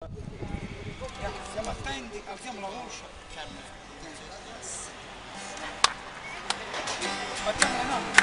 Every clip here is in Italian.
Stiamo attenti, alziamo la voce. Facciamo la mano.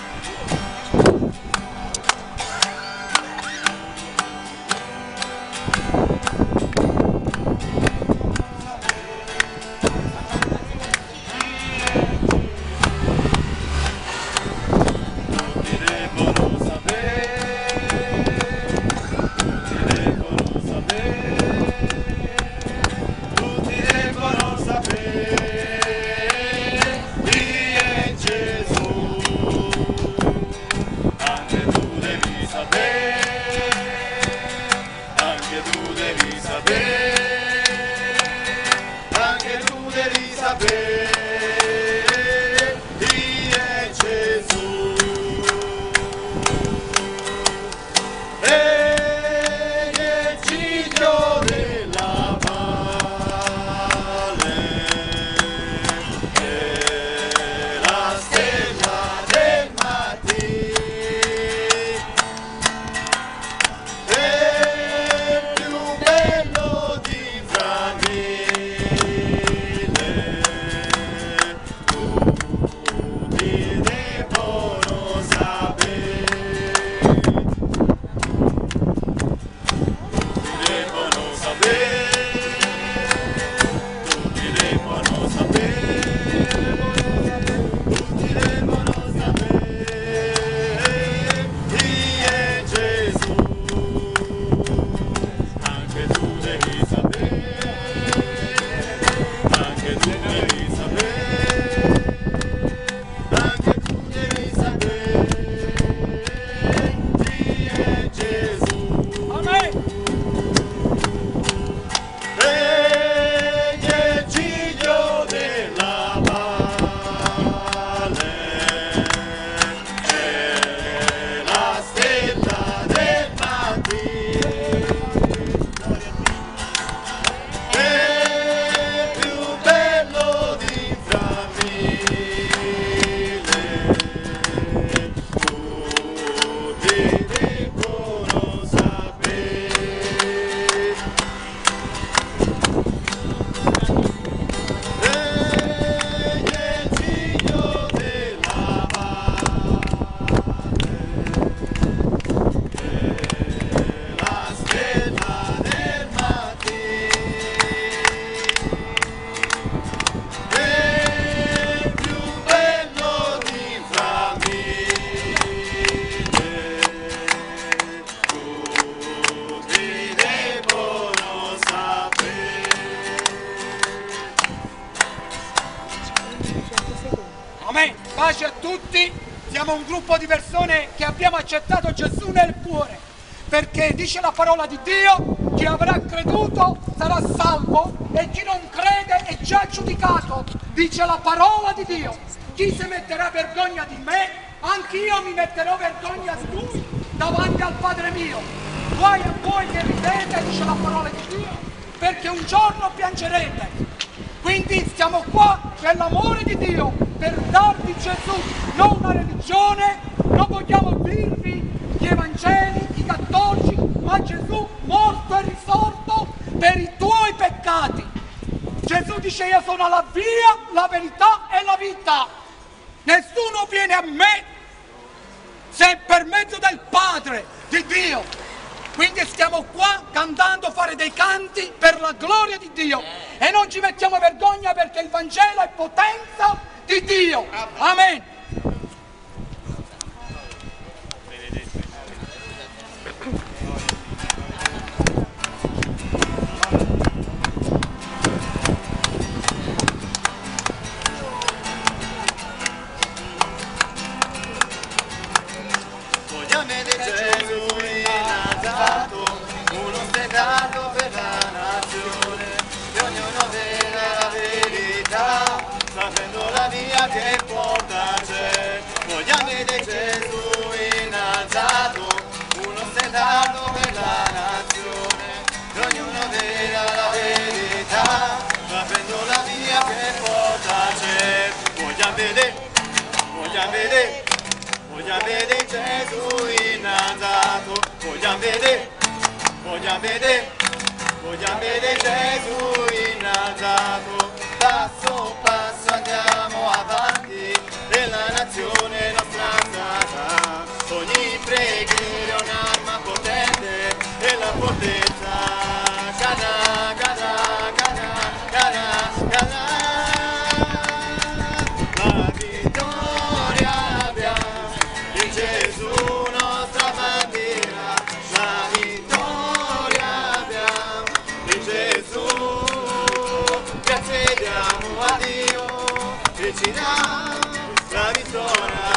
Amen. Pace a tutti. Siamo un gruppo di persone che abbiamo accettato Gesù nel cuore, perché dice la parola di Dio: chi avrà creduto sarà salvo e chi non crede è già giudicato. Dice la parola di Dio: chi si metterà vergogna di me, anch'io mi metterò vergogna di lui davanti al Padre mio. Guai a voi che ridete, dice la parola di Dio, perché un giorno piangerete. Quindi siamo qua per l'amore di Dio, per darvi Gesù, non una religione. Non vogliamo dirvi gli evangeli, i cattolici, ma Gesù morto e risorto per i tuoi peccati. Gesù dice: io sono la via, la verità e la vita. Nessuno viene a me se per mezzo del Padre, di Dio. Quindi stiamo qua cantando, a fare dei canti per la gloria di Dio e non ci mettiamo vergogna, perché il Vangelo è potenza di Dio. Amen. Per la nazione, che ognuno veda la verità, sapendo la via che porta a sé. Vogliamo vedere Gesù innalzato, uno stendardo per la nazione, che ognuno veda la verità, sapendo la via che porta a sé. Vogliamo vedere Gesù innalzato, vogliamo vedere vogliamo vedere Gesù innalzato, passo passo andiamo avanti, nella nazione nostra strada, ogni preghiera è un'arma potente, e la fortezza cadrà, cadrà, cadrà, cadrà, cadrà. La vittoria abbiamo in Gesù nostra bandiera, la vittoria abbiamo in Gesù, grazie diamo a Dio che ci dà la vittoria,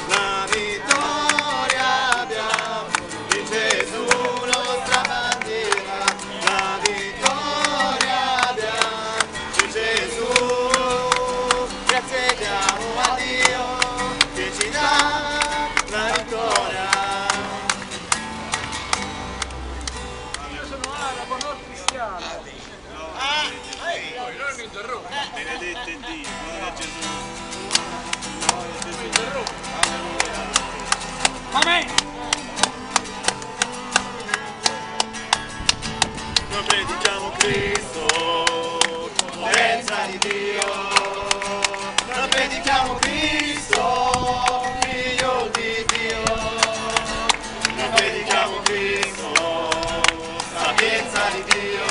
la vittoria abbiamo in Gesù nostra bandiera, la vittoria abbiamo in Gesù, grazie diamo a Dio che ci dà la vittoria. Io sono arabo, non cristiano. Non mi interrompo. Benedetto è Dio, gloria a Gesù. Amen. Noi predichiamo Cristo, potenza di Dio. Noi predichiamo Cristo, figlio di Dio. Noi predichiamo Cristo, sapienza di Dio.